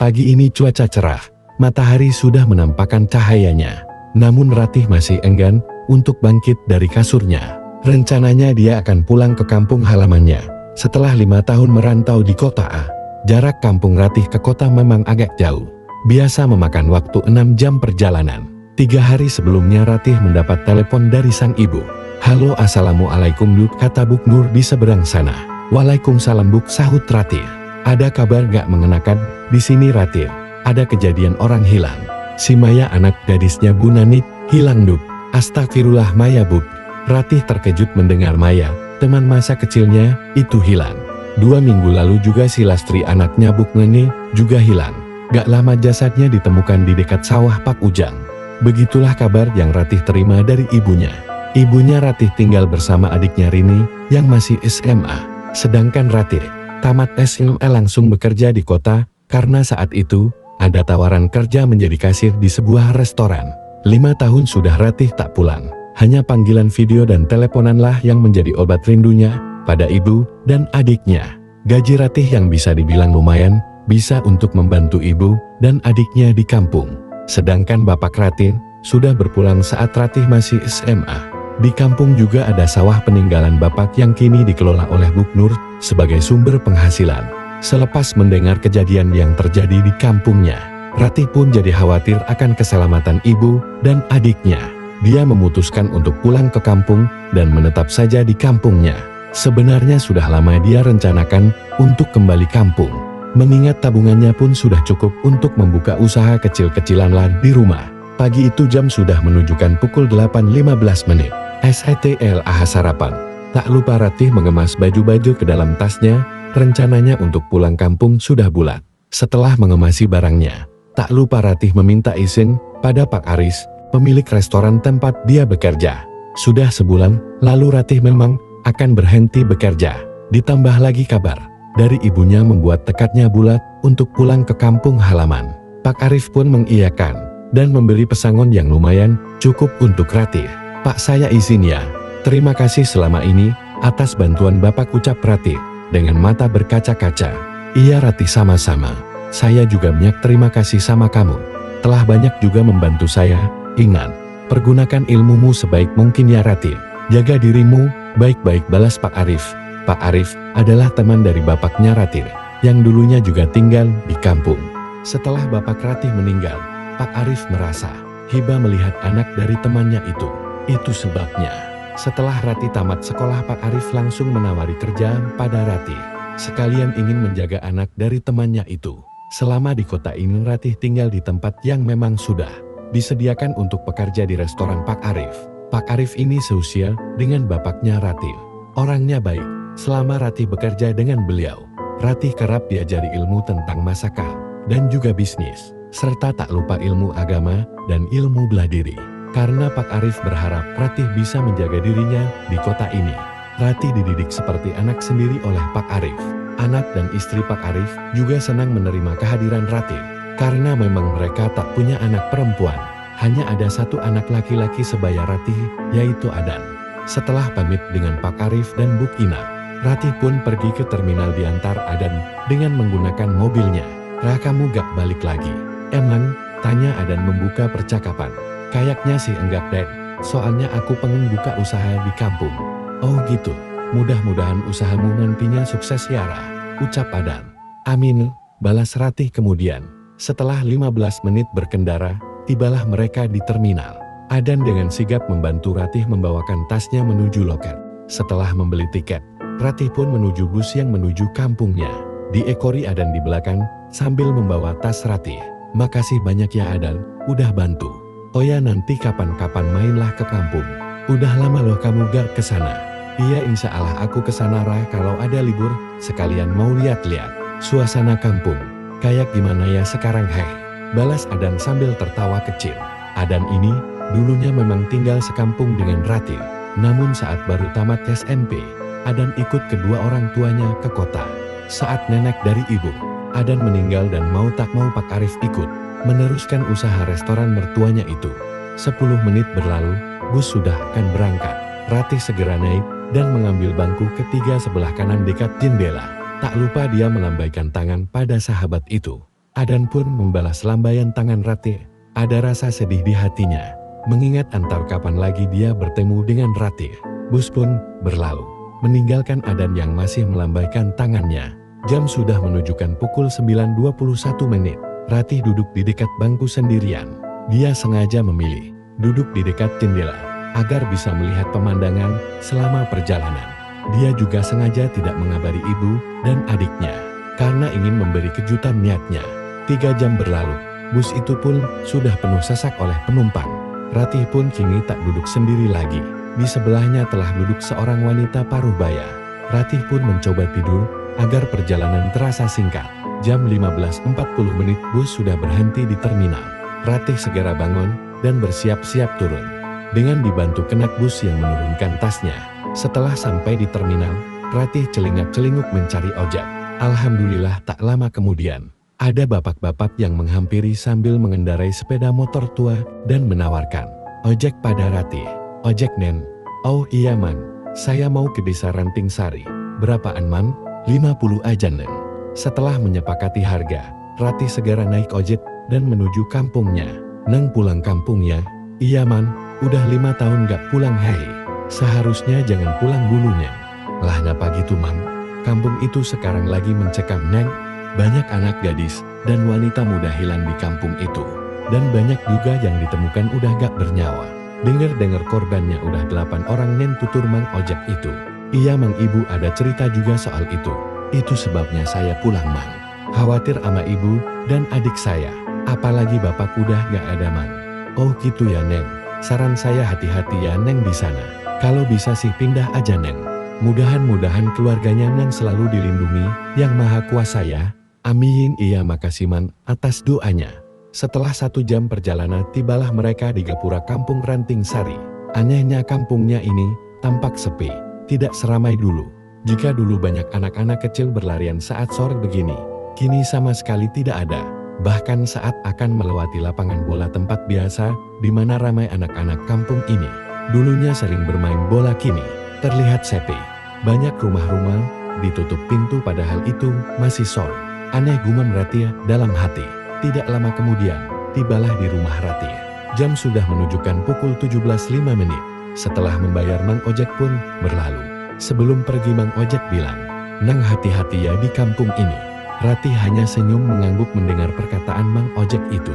Pagi ini cuaca cerah, matahari sudah menampakkan cahayanya. Namun Ratih masih enggan untuk bangkit dari kasurnya. Rencananya dia akan pulang ke kampung halamannya setelah 5 tahun merantau di kota A. Jarak kampung Ratih ke kota memang agak jauh. Biasa memakan waktu 6 jam perjalanan. 3 hari sebelumnya Ratih mendapat telepon dari sang ibu. "Halo, assalamualaikum Buk," kata Buk Nur di seberang sana. "Waalaikumsalam Buk," sahut Ratih. "Ada kabar gak mengenakan? Di sini Ratih, ada kejadian orang hilang. Si Maya, anak gadisnya Bu Nanit, hilang Buk." "Astagfirullah, Maya Buk." Ratih terkejut mendengar Maya, teman masa kecilnya, itu hilang. 2 minggu lalu juga si Lastri, anaknya Buk Nene, juga hilang. Gak lama jasadnya ditemukan di dekat sawah Pak Ujang. Begitulah kabar yang Ratih terima dari ibunya. Ibunya Ratih tinggal bersama adiknya Rini yang masih SMA. Sedangkan Ratih tamat SMA langsung bekerja di kota karena saat itu ada tawaran kerja menjadi kasir di sebuah restoran. 5 tahun sudah Ratih tak pulang. Hanya panggilan video dan teleponanlah yang menjadi obat rindunya pada ibu dan adiknya. Gaji Ratih yang bisa dibilang lumayan, bisa untuk membantu ibu dan adiknya di kampung. Sedangkan bapak Ratih sudah berpulang saat Ratih masih SMA. Di kampung juga ada sawah peninggalan bapak yang kini dikelola oleh Buk Nur sebagai sumber penghasilan. Selepas mendengar kejadian yang terjadi di kampungnya, Ratih pun jadi khawatir akan keselamatan ibu dan adiknya. Dia memutuskan untuk pulang ke kampung dan menetap saja di kampungnya. Sebenarnya sudah lama dia rencanakan untuk kembali kampung. Mengingat tabungannya pun sudah cukup untuk membuka usaha kecil-kecilan di rumah. Pagi itu jam sudah menunjukkan pukul 8.15 menit. SETLAH sarapan. Tak lupa Ratih mengemas baju-baju ke dalam tasnya. Rencananya untuk pulang kampung sudah bulat. Setelah mengemasi barangnya, tak lupa Ratih meminta izin pada Pak Aris, pemilik restoran tempat dia bekerja. Sudah sebulan lalu Ratih memang akan berhenti bekerja. Ditambah lagi kabar dari ibunya membuat tekadnya bulat untuk pulang ke kampung halaman. Pak Arif pun mengiyakan dan memberi pesangon yang lumayan cukup untuk Ratih. "Pak, saya izin ya. Terima kasih selama ini atas bantuan Bapak," ucap Ratih dengan mata berkaca-kaca. "Iya Ratih, sama-sama. Saya juga banyak terima kasih sama kamu. Telah banyak juga membantu saya. Ingat, pergunakan ilmumu sebaik mungkin ya Ratih. Jaga dirimu baik-baik," balas Pak Arif. Pak Arif adalah teman dari bapaknya Ratih, yang dulunya juga tinggal di kampung. Setelah bapak Ratih meninggal, Pak Arif merasa hibah melihat anak dari temannya itu. Itu sebabnya, setelah Ratih tamat sekolah, Pak Arif langsung menawari kerja pada Ratih. Sekalian ingin menjaga anak dari temannya itu. Selama di kota ini Ratih tinggal di tempat yang memang sudah disediakan untuk pekerja di restoran Pak Arif. Pak Arif ini seusia dengan bapaknya Ratih. Orangnya baik. Selama Ratih bekerja dengan beliau, Ratih kerap diajari ilmu tentang masakan dan juga bisnis, serta tak lupa ilmu agama dan ilmu bela diri. Karena Pak Arif berharap Ratih bisa menjaga dirinya di kota ini. Ratih dididik seperti anak sendiri oleh Pak Arif. Anak dan istri Pak Arif juga senang menerima kehadiran Ratih, karena memang mereka tak punya anak perempuan. Hanya ada satu anak laki-laki sebaya Ratih, yaitu Adan. Setelah pamit dengan Pak Arif dan Buk Ina, Ratih pun pergi ke terminal diantar Adan dengan menggunakan mobilnya. "Rah, kamu gak balik lagi?" "Emang?" tanya Adan membuka percakapan. "Kayaknya sih enggak deh, soalnya aku pengen buka usaha di kampung." "Oh gitu, mudah-mudahan usahamu nantinya sukses ya Rah," ucap Adan. "Amin," balas Ratih kemudian. Setelah 15 menit berkendara, tibalah mereka di terminal. Adan dengan sigap membantu Ratih membawakan tasnya menuju loket. Setelah membeli tiket, Ratih pun menuju bus yang menuju kampungnya. Diekori Adan di belakang sambil membawa tas Ratih. "Makasih banyak ya Adan, udah bantu. Oh ya, nanti kapan-kapan mainlah ke kampung. Udah lama loh kamu gak kesana." "Iya, insya Allah aku kesana Rah kalau ada libur, sekalian mau lihat-lihat suasana kampung. Kayak gimana ya sekarang heh?" balas Adan sambil tertawa kecil. Adan ini dulunya memang tinggal sekampung dengan Ratih. Namun saat baru tamat SMP, Adan ikut kedua orang tuanya ke kota. Saat nenek dari ibu Adan meninggal dan mau tak mau Pak Arif ikut meneruskan usaha restoran mertuanya itu. 10 menit berlalu, bus sudah akan berangkat. Ratih segera naik dan mengambil bangku ketiga sebelah kanan dekat jendela. Tak lupa dia melambaikan tangan pada sahabat itu. Adan pun membalas lambaian tangan Ratih. Ada rasa sedih di hatinya, mengingat antar kapan lagi dia bertemu dengan Ratih. Bus pun berlalu, meninggalkan Adan yang masih melambaikan tangannya. Jam sudah menunjukkan pukul 9.21 menit. Ratih duduk di dekat bangku sendirian. Dia sengaja memilih duduk di dekat jendela agar bisa melihat pemandangan selama perjalanan. Dia juga sengaja tidak mengabari ibu dan adiknya karena ingin memberi kejutan niatnya. 3 jam berlalu, bus itu pun sudah penuh sesak oleh penumpang. Ratih pun kini tak duduk sendiri lagi. Di sebelahnya telah duduk seorang wanita paruh baya. Ratih pun mencoba tidur agar perjalanan terasa singkat. Jam 15.40 menit bus sudah berhenti di terminal. Ratih segera bangun dan bersiap-siap turun. Dengan dibantu kenak bus yang menurunkan tasnya. Setelah sampai di terminal, Ratih celingak-celinguk mencari ojek. Alhamdulillah tak lama kemudian, ada bapak-bapak yang menghampiri sambil mengendarai sepeda motor tua dan menawarkan ojek pada Ratih. Ojek nen? Oh iya man, saya mau ke desa Ranting Sari. Berapaan man? 50 aja nen. Setelah menyepakati harga, Ratih segera naik ojek dan menuju kampungnya. Neng pulang kampung ya? Iya man, udah 5 tahun gak pulang hei. Seharusnya jangan pulang dulu neng. Lah napa gitu mam? Kampung itu sekarang lagi mencekam neng. Banyak anak gadis dan wanita muda hilang di kampung itu. Dan banyak juga yang ditemukan udah gak bernyawa. Dengar-dengar korbannya udah 8 orang nen tutur mang ojek itu. Iya mang ibu ada cerita juga soal itu. Itu sebabnya saya pulang mang. Khawatir sama ibu dan adik saya. Apalagi bapak udah gak ada mang. Oh gitu ya neng. Saran saya hati-hati ya neng di sana. Kalau bisa sih pindah aja neng. Mudahan-mudahan keluarganya neng selalu dilindungi yang maha kuasa ya. Amin. Iya makasih man atas doanya. Setelah 1 jam perjalanan tibalah mereka di gapura kampung Ranting Sari. Anehnya kampungnya ini tampak sepi. Tidak seramai dulu. Jika dulu banyak anak-anak kecil berlarian saat sore begini, kini sama sekali tidak ada. Bahkan saat akan melewati lapangan bola tempat biasa, di mana ramai anak-anak kampung ini. Dulunya sering bermain bola kini, terlihat sepi. Banyak rumah-rumah ditutup pintu padahal itu masih sore. Aneh gumam Ratih dalam hati. Tidak lama kemudian, tibalah di rumah Ratih. Jam sudah menunjukkan pukul 17.05 menit. Setelah membayar mang ojek pun berlalu. Sebelum pergi mang ojek bilang, nang hati-hati ya di kampung ini. Ratih hanya senyum mengangguk mendengar perkataan mang ojek itu.